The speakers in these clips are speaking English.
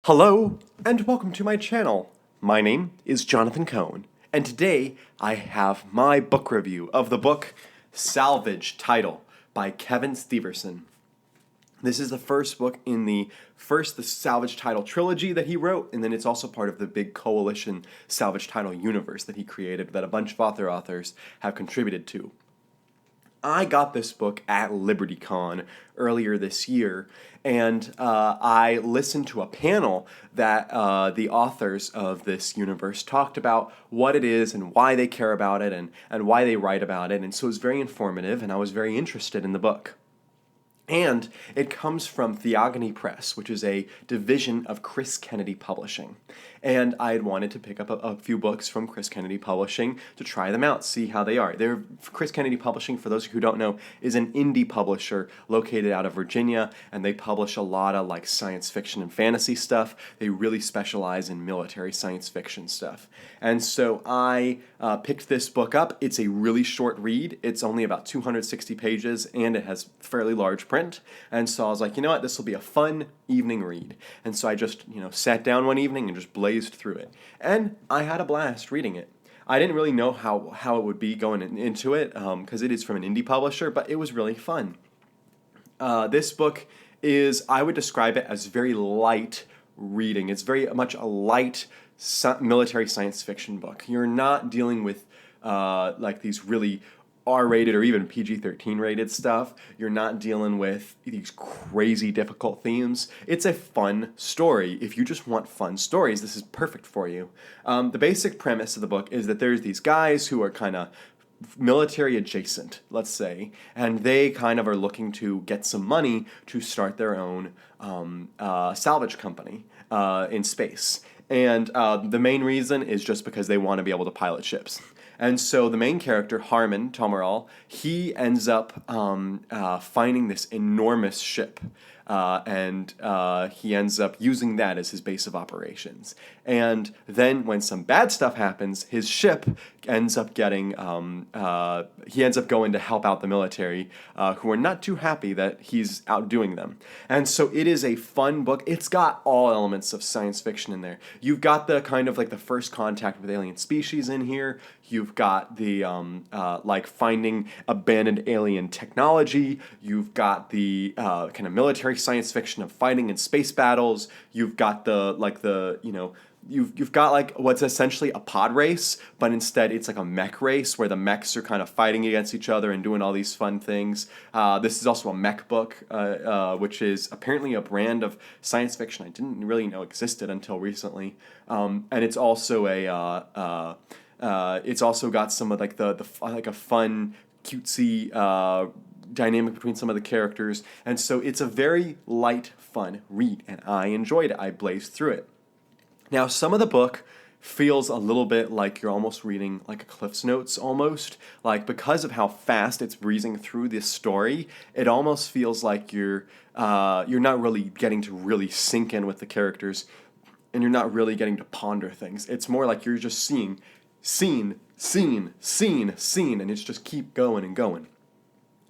Hello, and welcome to my channel. My name is Jonathan Cohn, and today I have my book review of the book Salvage Title by Kevin Steverson. This is the first book in the Salvage Title trilogy that he wrote, and then it's also part of the big coalition Salvage Title universe that he created that a bunch of authors have contributed to. I got this book at LibertyCon earlier this year, and I listened to a panel that the authors of this universe talked about what it is and why they care about it and why they write about it, and so it was very informative, and I was very interested in the book. And it comes from Theogony Press, which is a division of Chris Kennedy Publishing. And I had wanted to pick up a few books from Chris Kennedy Publishing to try them out, see how they are. Chris Kennedy Publishing, for those who don't know, is an indie publisher located out of Virginia, and they publish a lot of like science fiction and fantasy stuff. They really specialize in military science fiction stuff. And so I picked this book up. It's a really short read. It's only about 260 pages, and it has fairly large print. And so I was like, you know what, this will be a fun evening read. And so I just, sat down one evening and just blazed through it. And I had a blast reading it. I didn't really know how it would be going into it, because it is from an indie publisher, but it was really fun. This book is, I would describe it as very light reading. It's very much a light military science fiction book. You're not dealing with like these really R-rated or even PG-13 rated stuff. You're not dealing with these crazy difficult themes. It's a fun story. If you just want fun stories, this is perfect for you. The basic premise of the book is that there's these guys who are kind of military adjacent, let's say, and they kind of are looking to get some money to start their own salvage company in space. And the main reason is just because they want to be able to pilot ships. And so the main character, Harmon Tomarol, he ends up finding this enormous ship. And he ends up using that as his base of operations. And then when some bad stuff happens, his ship ends up getting, he ends up going to help out the military, who are not too happy that he's outdoing them. And so it is a fun book. It's got all elements of science fiction in there. You've got the kind of like the first contact with alien species in here. You've got the like finding abandoned alien technology. You've got the kind of military science fiction of fighting in space battles. You've got you've got like what's essentially a pod race, but instead it's like a mech race where the mechs are kind of fighting against each other and doing all these fun things. This is also a mech book, which is apparently a brand of science fiction I didn't really know existed until recently. And it's also it's also got some of like the like a fun, cutesy dynamic between some of the characters, and so it's a very light, fun read, and I enjoyed it. I blazed through it. Now, some of the book feels a little bit like you're almost reading like a Cliff's Notes almost, like because of how fast it's breezing through this story, it almost feels like you're not really getting to really sink in with the characters, and you're not really getting to ponder things. It's more like you're just seeing scene, scene, scene, scene, and it's just keep going and going.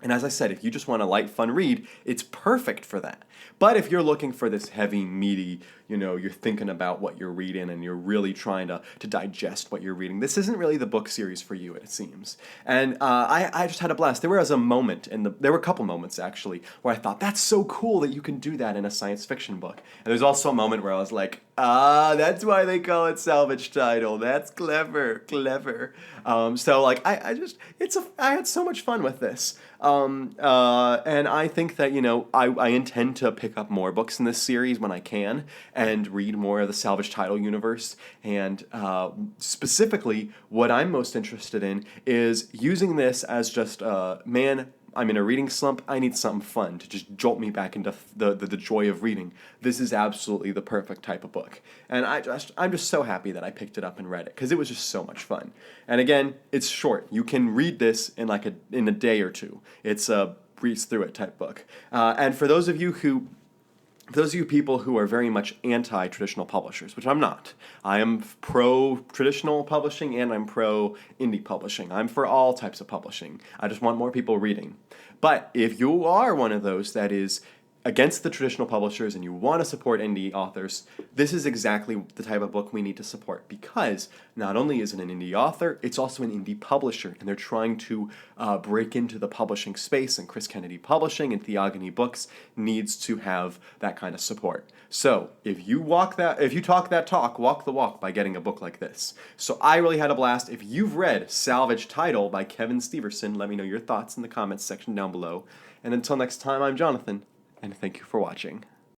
And as I said, if you just want a light, fun read, it's perfect for that. But if you're looking for this heavy, meaty, you're thinking about what you're reading and you're really trying to digest what you're reading, this isn't really the book series for you, it seems. And I just had a blast. There were a couple moments, actually, where I thought, that's so cool that you can do that in a science fiction book. And there's also a moment where I was like, that's why they call it Salvage Title. That's clever. So like I had so much fun with this. And I think that, I intend to pick up more books in this series when I can and read more of the Salvage Title universe. And specifically, what I'm most interested in is using this as just, man, I'm in a reading slump. I need something fun to just jolt me back into the joy of reading. This is absolutely the perfect type of book. And I'm just so happy that I picked it up and read it because it was just so much fun. And again, it's short. You can read this in a day or two. It's a breeze through it type book. And for those of you people who are very much anti-traditional publishers, which I'm not. I am pro-traditional publishing and I'm pro-indie publishing. I'm for all types of publishing. I just want more people reading. But if you are one of those that is against the traditional publishers and you want to support indie authors, this is exactly the type of book we need to support, because not only is it an indie author, it's also an indie publisher, and they're trying to break into the publishing space, and Chris Kennedy Publishing and Theogony Books needs to have that kind of support. So if you talk that talk, walk the walk by getting a book like this. So I really had a blast. If you've read Salvage Title by Kevin Steverson, let me know your thoughts in the comments section down below. And until next time, I'm Jonathan, and thank you for watching.